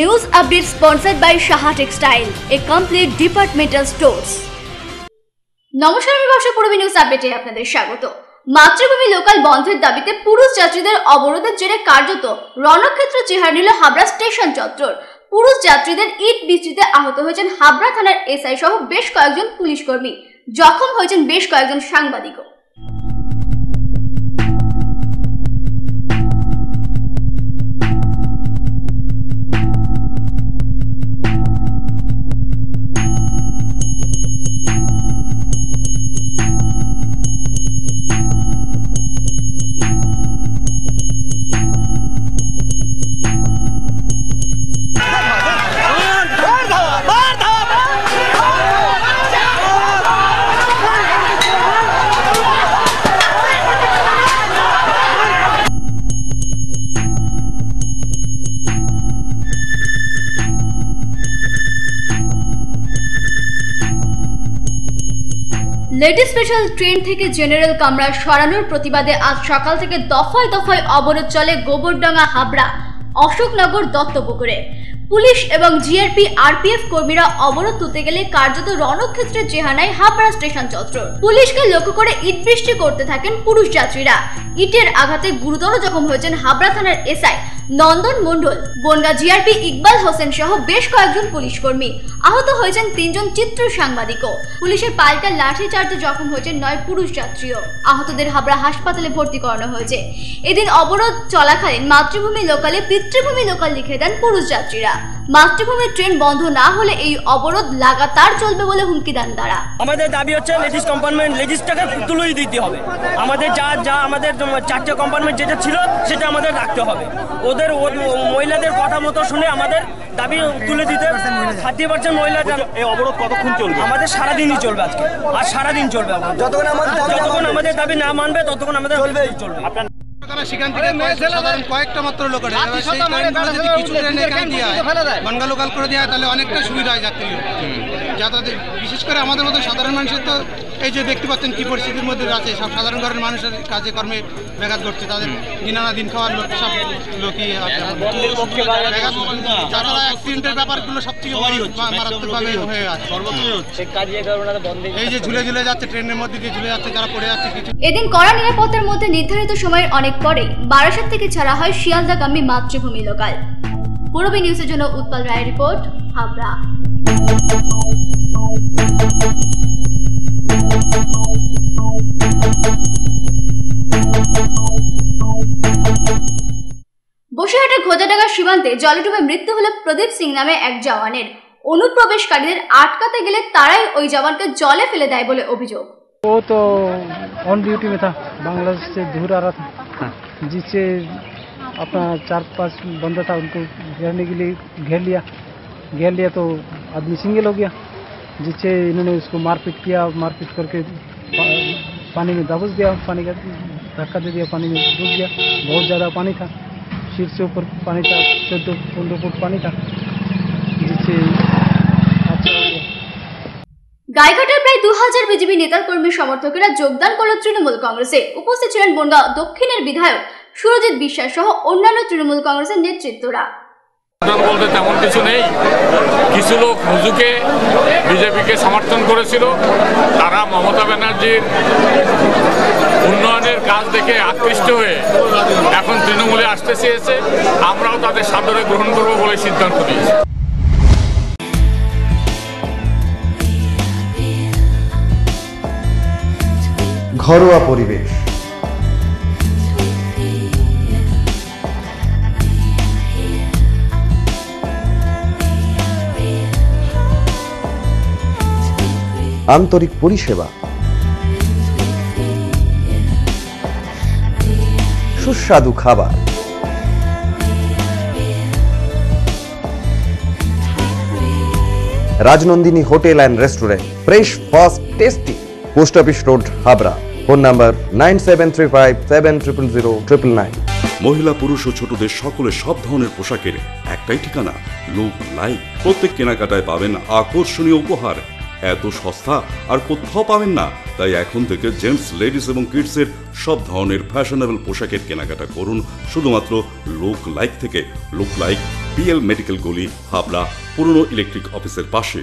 News update sponsored by Shaha Textile, a complete departmental stores. নমস্কার, আমি বর্ষা পূর্বী news আপডেটে আপনাদের স্বাগত। মাতৃভূমি লোকাল বন্ধের দাবিতে পুরুষ যাত্রীদের অবরোধের জেরে কার্যত রণক্ষেত্র চেহারা নিল হাবড়া স্টেশন চত্বর। পুরুষ যাত্রীদের ইট বৃষ্টিতে আহত হয়েছেন হাবড়া থানার এসআই সহ বেশ কয়েকজন পুলিশ কর্মী, জখম হয়েছেন বেশ কয়েকজন সাংবাদিকও। লেডি স্পেশাল ট্রেন থেকে জেনারেল কামরা সরানোর প্রতিবাদে আজ সকাল থেকে দফায় দফায় অবরোধ চলে গোবরডাঙ্গা, হাবড়া, অশোকনগর, দত্তপুকুরে। পুলিশ এবং জিআরপি আরপিএফ কর্মীরা অবরোধ তুলতে গেলে কার্যত রণক্ষেত্রের চেহারায় হাবড়া স্টেশন চত্বর। পুলিশকে লক্ষ্য করে ইট বৃষ্টি করতে থাকেন পুরুষ যাত্রীরা। ইটের আঘাতে গুরুতর জখম হয়েছেন হাবড়া থানার এসআই নন্দন মণ্ডল, বনগা জিআরপি ইকবাল হোসেন সহ বেশ কয়েকজন পুলিশ কর্মী। আহত হয়েছেন 3 জন চিত্র সাংবাদিকও। পুলিশের পাল্টা লাঠি চার্জে জখম হয়েছেন 9 পুরুষ যাত্রীও। আহতদের হাবড়া হাসপাতালে ভর্তি করানো হয়েছে। এদিন অবরোধ চলাকালীন মাতৃভূমি লোকালে পিতৃভূমি লোকাল লিখে দেন পুরুষ যাত্রীরা। মাতৃভূমির ট্রেন বন্ধ না হলে এই অবরোধ লাগাতার চলবে বলে হুমকি দেন তারা। আমাদের দাবি হচ্ছে লেডিস কম্পার্টমেন্ট, লেডিসটাকে তুলেই দিতে হবে। আমাদের যা আমাদের 4টে কম্পার্টমেন্ট যেটা ছিল সেটা আমাদের রাখতে হবে। ওদের মহিলাদের কথা মতো শুনে আমাদের দাবি তুলে দিতে 30% মহিলা। এই অবরোধ কতক্ষণ চলবে? আমাদের সারাদিনই চলবে আজকে, আর সারাদিন চলবে। যতক্ষণ আমাদের দাবি না মানবে ততক্ষণ আমাদের চলবে। সেখান থেকে সাধারণ কয়েকটা মাত্র লোক কিছু বনগা লোকাল করে দেওয়া তাহলে অনেকটা সুবিধা হয় যাতায়াতের। বিশেষ করে আমাদের মতো সাধারণ মানুষের তো এই যে দেখতে পাচ্ছেন কি পরিস্থিতির মধ্যে আছে। সব সাধারণ ঘরের মানুষের কাজে কর্মে ব্যাঘাত ঘটছে। তাদের দিন খাওয়ার লোক সব লোকই যারা অ্যাক্সিডেন্টের ব্যাপারগুলো সবথেকে মারাত্মকভাবে হয়ে আছে। এই যে ঝুলে ঝুলে যাচ্ছে, ট্রেনের মধ্যে দিয়ে ঝুলে যাচ্ছে, যারা পড়ে যাচ্ছে কিছু। এদিন কড়া নিরাপত্তার মধ্যে নির্ধারিত সময়ের অনেক পরে বারাসাত থেকে ছাড়া হয় শিয়ালদাগামী মাতৃভূমি লোকাল। পূর্বী নিউজের জন্য উৎপল রায়ের রিপোর্ট, হাবড়া। বসিরহাটের ঘোজাডাঙ্গা সীমান্তে জলে ডুবে মৃত্যু হলো প্রদীপ সিং নামে এক জওয়ানের। অনুপ্রবেশকারীদের আটকাতে গেলে তারাই ওই জওয়ানকে জলে ফেলে দেয় বলে অভিযোগ। वो तो ऑन ड्यूटी में था, बांग्लादेश से दूर आ रहा था, जिससे अपना 4-5 बंदा था, उनको घेरने के लिए घेर लिया तो आदमी सिंगल हो गया, जिससे इन्होंने उसको मारपीट किया। मारपीट करके पानी में दबोच दिया, पानी का धक्का दे दिया, पानी में डूब गया। बहुत ज़्यादा पानी था, सिर से ऊपर पानी था, 14-15 फुट पानी था, जिससे अच्छा हो गया। গাইঘাটার প্রায় 2000 বিজেপি নেতা কর্মী সমর্থকেরা যোগদান করল তৃণমূল কংগ্রেসে। উপস্থিত ছিলেন বনগাঁ দক্ষিণের বিধায়ক সুরজিৎ বিশ্বাস সহ অন্যান্য তৃণমূল কংগ্রেসের নেতৃত্বরা। বলতে তেমন কিছু নেই। কিছু লোক হুজুকে বিজেপিকে সমর্থন করেছিল, তারা মমতা ব্যানার্জির উন্নয়নের কাজ দেখে আকৃষ্ট হয়ে এখন তৃণমূলে আসতে চেয়েছে। আমরাও তাদের সাদরে গ্রহণ করব বলে সিদ্ধান্ত নিয়েছি। ঘরোয়া পরিবেশ, আন্তরিক পরিষেবা, সুস্বাদু খাবার, Rajnandini hotel and restaurant, fresh, fast, tasty. Post office road, Habra. Phone number 9735700999। মহিলা, পুরুষ ও ছোটদের সকলের সব ধরনের পোশাকের একটাই ঠিকানা, লুক লাইক। প্রত্যেক কেনাকাটায় পাবেন আকর্ষণীয় উপহার। এত সস্তা আর কোথাও পাবেন না। তাই এখন থেকে জেন্টস, লেডিস এবং কিডসের সব ধরনের ফ্যাশনেবল পোশাকের কেনাকাটা করুন শুধুমাত্র লুক লাইক থেকে। লুক লাইক পিএল মেডিকেল গলি, হাবড়া, পুরনো ইলেকট্রিক অফিসের পাশে।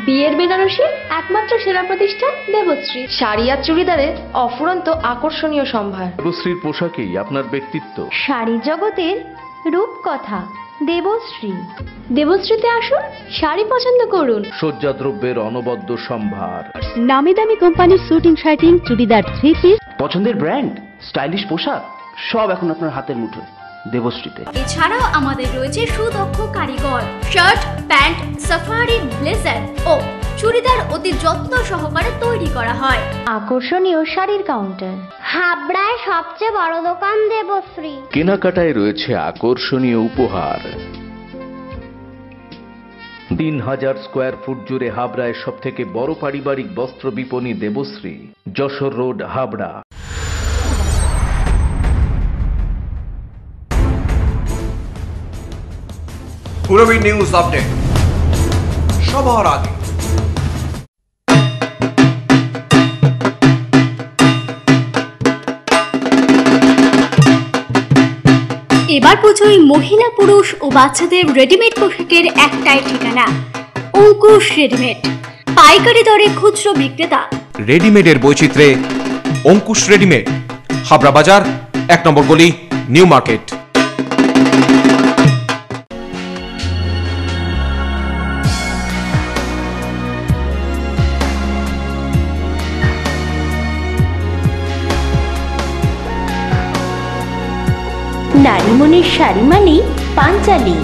বিয়ের বেনারসি একমাত্র সেরা প্রতিষ্ঠান দেবশ্রী। শাড়ি আর চুড়িদারের অফুরন্ত আকর্ষণীয় সম্ভার। দেবশ্রীর পোশাকেই আপনার ব্যক্তিত্ব। শাড়ি জগতের রূপকথা দেবশ্রী। দেবশ্রীতে আসুন, শাড়ি পছন্দ করুন। সজ্জাদ্রব্যের অনবদ্য সম্ভার। নামি দামি কোম্পানির শুটিং শার্টিং, চুড়িদার, থ্রি পিস, পছন্দের ব্র্যান্ড, স্টাইলিশ পোশাক সব এখন আপনার হাতের মুঠোয় দেবশ্রীতে। এছাড়াও আমাদের রয়েছে সুদক্ষ কারিগর। শার্ট, প্যান্ট, সাফারি, ব্লেজার ও চুড়িদার অতি যত্ন সহকারে তৈরি করা হয়। আকর্ষণীয় শাড়ির কাউন্টার। হাবড়ায় সবচেয়ে বড় দোকান দেবশ্রী। কেনাকাটায় রয়েছে আকর্ষণীয় উপহার। 3000 স্কোয়ার ফুট জুড়ে হাবড়ায় সবথেকে বড় পারিবারিক বস্ত্র বিপণী Debashree, Jessore road, Habra. Purabi news update সবার আগে। এবার পুজোয় মহিলা, পুরুষ ও বাচ্চাদের রেডিমেড পোশাকের একটাই ঠিকানা, অঙ্কুশ রেডিমেড। পাইকারি দরে খুচরো বিক্রেতা। রেডিমেডের বৈচিত্র্যে অঙ্কুশ রেডিমেড, হাবড়া বাজার, 1 নম্বর গলি, নিউ মার্কেট। নারীমণির শাড়ি মানেই পাঞ্চালী।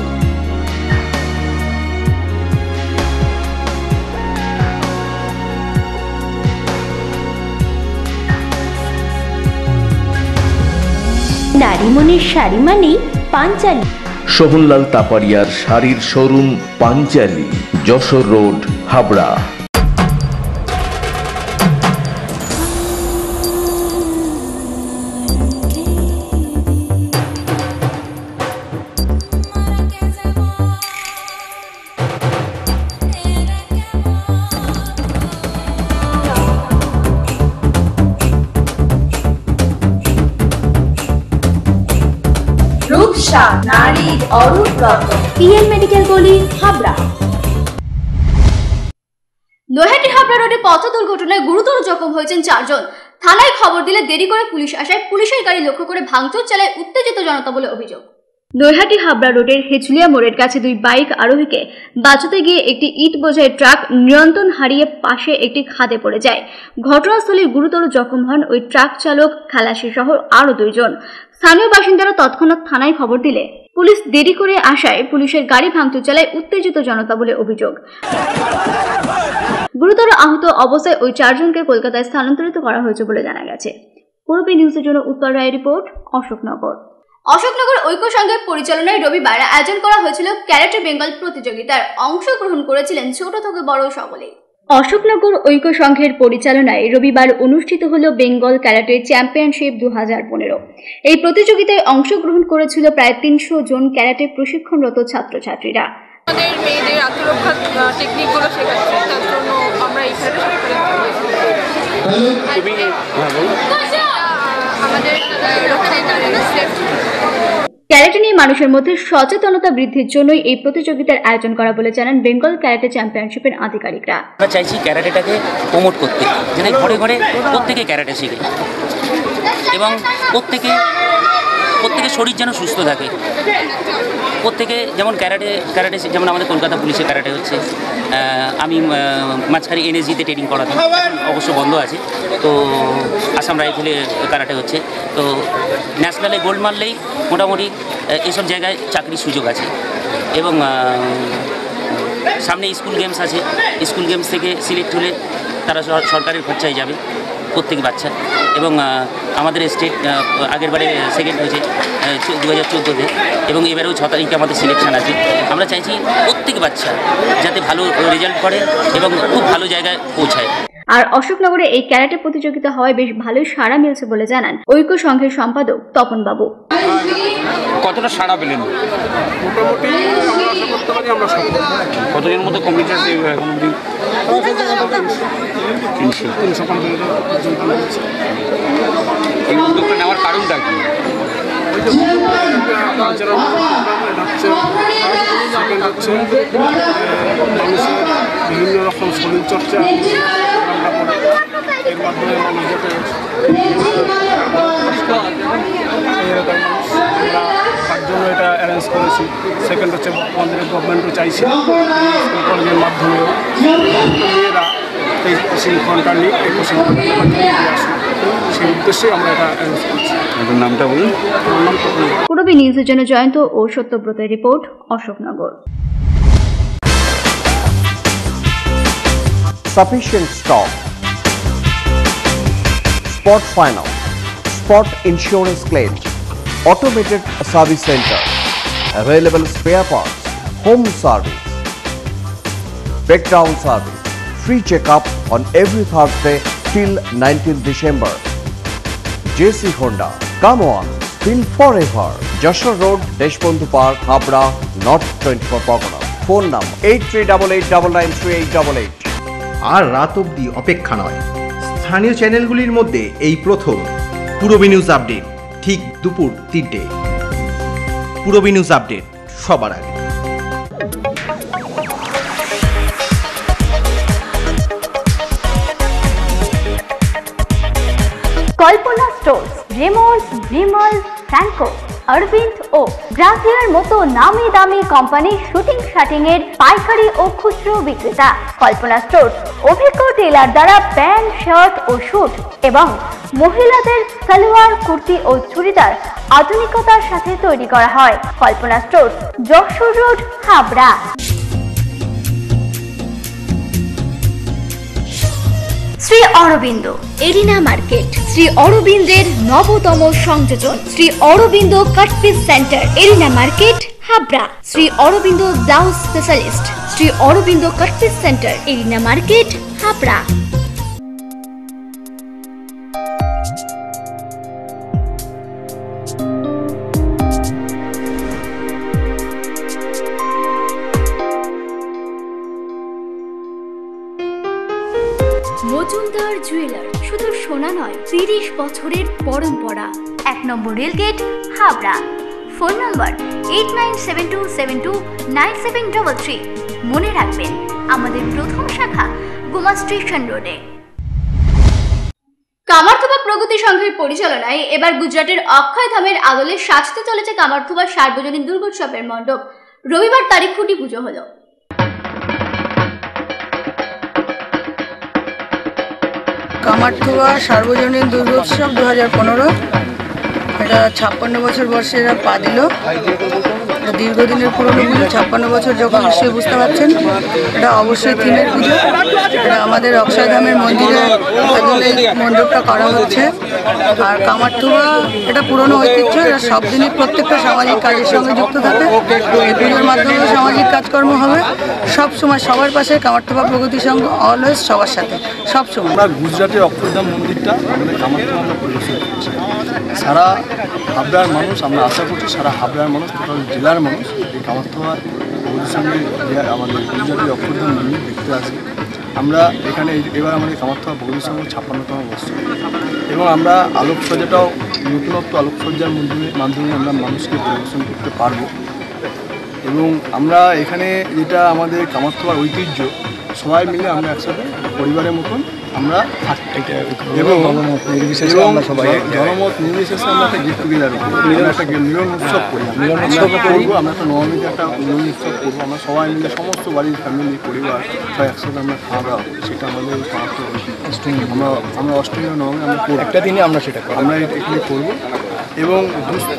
নারীমণির শাড়ি মানেই পাঞ্চালী। সোহনলাল তাপারিয়ার শাড়ির শোরুম পাঞ্চালী, যশোর রোড, হাবড়া। রূপসা নারীর অরূপ রত্ন, পিএল মেডিকেল গলি, হাবড়া। নৈহাটি হাবড়া রোডে পথ দুর্ঘটনায় গুরুতর জখম হয়েছেন 4 জন। থানায় খবর দিলে দেরি করে পুলিশ আসায় পুলিশের গাড়ি লক্ষ্য করে ভাঙচুর চালায় উত্তেজিত জনতা বলে অভিযোগ। নৈহাটি হাবড়া রোডের হেচুলিয়া মোড়ের কাছে 2 বাইক আরোহীকে বাঁচাতে গিয়ে একটি ইট বোঝাই ট্রাক নিয়ন্ত্রণ হারিয়ে পাশে একটি খাদে পড়ে যায়। ঘটনাস্থলে গুরুতর জখম হন ওই ট্রাক চালক, খালাসি সহ আরো 2 জন। স্থানীয় বাসিন্দারা তৎক্ষণাৎ থানায় খবর দিলে পুলিশ দেরি করে আসায় পুলিশের গাড়ি ভাঙচুর চালায় উত্তেজিত জনতা বলে অভিযোগ। গুরুতর আহত অবস্থায় ওই 4 জনকে কলকাতায় স্থানান্তরিত করা হয়েছে বলে জানা গেছে। পূর্বী নিউজের জন্য উৎপল রায়ের রিপোর্ট, অশোকনগর। অশোকনগর ঐক্য সংঘের পরিচালনায় রবিবার আয়োজন করা হয়েছিল ক্যারাটে বেঙ্গল প্রতিযোগিতার। অংশগ্রহণ করেছিলেন ছোট থেকে বড় সকলে। অশোকনগর ঐক্য সংঘের পরিচালনায় রবিবার অনুষ্ঠিত হলো বেঙ্গল ক্যারাটে চ্যাম্পিয়নশিপ 2015। এই প্রতিযোগিতায় অংশগ্রহণ করেছিল প্রায় 300 জন ক্যারাটে প্রশিক্ষণরত ছাত্রছাত্রীরা। আমাদের মেয়েদের আত্মরক্ষা টেকনিকগুলো শেখাচ্ছে, তার জন্য আমরা এই ক্যারাটে আমাদের ক্যারাটে নিয়ে মানুষের মধ্যে সচেতনতা বৃদ্ধির জন্যই এই প্রতিযোগিতার আয়োজন করা বলে জানান বেঙ্গল ক্যারাটে চ্যাম্পিয়নশিপের আধিকারিকরা। আমরা চাইছি ক্যারাটেটাকে প্রমোট করতে, যেন ঘরে ঘরে প্রত্যেকে ক্যারাটে শিখে এবং প্রত্যেকে শরীর যেন সুস্থ থাকে। প্রত্যেকে যেমন ক্যারাটে যেমন আমাদের কলকাতা পুলিশে ক্যারাটে হচ্ছে, আমি মাঝখানে এনএসজিতে ট্রেনিং করাতাম, অবশ্য বন্ধ আছে। তো আসাম রাইফেলে ক্যারাটে হচ্ছে, তো ন্যাশনালে গোল্ড মারলেই মোটামুটি এসব জায়গায় চাকরির সুযোগ আছে। এবং সামনে স্কুল গেমস আছে, স্কুল গেমস থেকে সিলেক্ট হলে তারা সরকারের খরচায় যাবে প্রত্যেক বাচ্চা। এবং আমাদের স্টেট আগেরবারে সেকেন্ড হয়েছে 2014-তে, এবং এবারেও 6 তারিখে আমাদের সিলেকশন আছে। আমরা চাইছি প্রত্যেক বাচ্চা যাতে ভালো রেজাল্ট করে এবং খুব ভালো জায়গায় পৌঁছায়। আর অশোকনগরে এই ক্যারাটে প্রতিযোগিতা হওয়ায় বেশ ভালোই সাড়া মিলছে বলে জানান ঐক্য সংঘের সম্পাদক তপন বাবু। কতটা সাড়া পেলেন? মোটামুটি আমরা আশা করতে পারি আমরা কতজনের মতো কমিটি এখন অব্দি 350 এই উদ্যোগটা নেওয়ার কারণটা কি? হচ্ছে মানুষের বিভিন্ন রকম শরীরচর্চা এর মাধ্যমে মানুষ যাতে এরকম আমরা তার জন্য এটা অ্যারেঞ্জ করেছি। সেকেন্ড হচ্ছে আমাদের গভর্নমেন্টও চাইছিল স্কুল কলেজের মাধ্যমেও মেয়েরা এই প্রশিক্ষণটা নিয়ে এই প্রশিক্ষণটা দিয়ে আসুন, সেই উদ্দেশ্যে আমরা এটা অ্যারেঞ্জ করছি। আপনার নামটা বলুন। আমার নাম তপন। পূরবী নিউজের জন্য জয়ন্ত ও সত্যব্রতের report, Ashoknagar. Sufficient stock. Spot finance, spot insurance claim, automated service center, available spare parts, home service, breakdown service, free checkup on every Thursday till 19th December. JC Honda, come on, feel forever. Joshua Road, Deshbandhu Park, Habra, North 24 Pargana. Phone number 8388993888. আর রাত অবধি অপেক্ষা নয়, স্থানীয় চ্যানেলগুলির মধ্যে এই প্রথম Purabi news update ঠিক দুপুর 3টে। পূরবী নিউজ আপডেট সবার আগে। কল্পনা স্টোর্স, রেমন্ডস, ভিমল, ফ্র্যাঙ্কো, অরবিন্দ ও গ্রাসিয়ার মতো নামি দামি কোম্পানির শুটিং শাটিং এর পাইকারি ও খুচরো বিক্রেতা। কল্পনা স্টোর্স অভিজ্ঞ টেলার দ্বারা প্যান্ট, শার্ট ও স্যুট এবং মহিলাদের সালোয়ার, কুর্তি ও চুড়িদার আধুনিকতার সাথে তৈরি করা হয়। Kalpana stores, Jessore road, Habra. Shri Aurobindo arena market, Shri অরবিন্দের নবতম সংযোজন, Shri Aurobindo cut piece centre, arena market, Habra. Shri Aurobindo blouse specialist, Shri Aurobindo cut piece centre, arena market, Habra. Majumdar jeweller, শুধু সোনা নয়, 30 বছরের পরম্পরা। 1 নম্বর রেলগেট, হাবড়া। Phone number 8972729733। মনে রাখবেন, আমাদের প্রথম শাখা গোমা স্টেশন রোডে। কামারথোবা প্রগতি সংঘের পরিচালনায় এবার গুজরাটের অক্ষয়ধামের আদলে সাজতে চলেছে কামারথোবা সার্বজনীন দুর্গোৎসবের মণ্ডপ। রবিবার তারিখ খুঁটি পুজো হলো। কামারথোবা সার্বজনীন দুর্গোৎসব 2015, এটা 56 বছর বর্ষে এরা পা দিল। দীর্ঘদিনের পুরনো পুজো, 56 বছর যখন সে বুঝতে পারছেন, এটা অবশ্যই থিমের পুজো। এটা আমাদের অক্ষয়ধামের মন্দিরের আদলে মণ্ডপটা করা হচ্ছে। আর কামারথোবা এটা পুরনো ঐতিহ্য, এরা সব দিনই প্রত্যেকটা সামাজিক কাজের সঙ্গে যুক্ত থাকে। এই পুজোর মাধ্যমে সামাজিক কাজকর্ম হবে সব সময়, সবার পাশে কামারথোবা প্রগতি সংঘ অলওয়েজ সবার সাথে সব সময়। আমরা গুজরাটের অক্ষরধাম মন্দিরটা আমাদের কামারথোবা আমরা পরিদর্শন করছি। সারা হাবড়ার মানুষ, আমরা আশা করছি সারা হাবড়ার মানুষ, টোটাল জেলার মানুষ এই কামারথোবা প্রগতি সংঘের আমাদের গুজরাটের অক্ষরধাম মন্দির দেখতে আসবে। আমরা এখানে এবার আমাদের কামারথোবা প্রগতি সংঘ 56তম বর্ষ, এবং আমরা আলোকসজ্জাটাও নতুনত্ব আলোকসজ্জার মাধ্যমে আমরা মানুষকে পরিদর্শন করতে পারবো। এবং আমরা এখানে যেটা আমাদের কামারথোবার ঐতিহ্য, সবাই মিলে আমরা একসাথে পরিবারের মতন আমরা থাকি এবং জনমত নির্বিশেষে আমরা একটা গেট টুগেদার একটা মিলন উৎসব করি। করবো আমরা একটা নবমীতে একটা মিলন উৎসব করবো। আমরা সবাই মিলে সমস্ত বাড়ির ফ্যামিলি পরিবার সবাই একসাথে আমরা খাওয়া দাওয়া করি। সেটা আমাদের আমরা অষ্টমী নবমী আমরা একটা দিনে আমরা এখানে করবো। এবং দুস্থ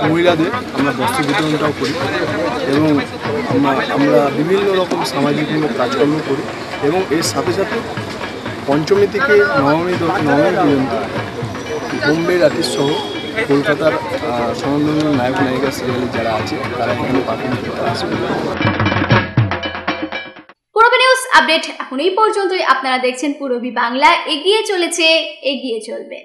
মহিলাদের আমরা বস্ত্র বিতরণটাও করি, এবং আমরা বিভিন্ন রকম সামাজিকমূলক কাজকর্ম করি। এবং এর সাথে সাথে পঞ্চমী থেকে নবমী পর্যন্ত বোম্বের আর্টিস্ট সহ কলকাতার স্বনামধন্য নায়ক নায়িকা সিরিয়ালের যারা আছে তারা এখানে পারফর্ম করতে আসবে। পূরবী নিউজ আপডেট এখন এই পর্যন্তই। আপনারা দেখছেন পূরবী বাংলা, এগিয়ে চলেছে, এগিয়ে চলবে।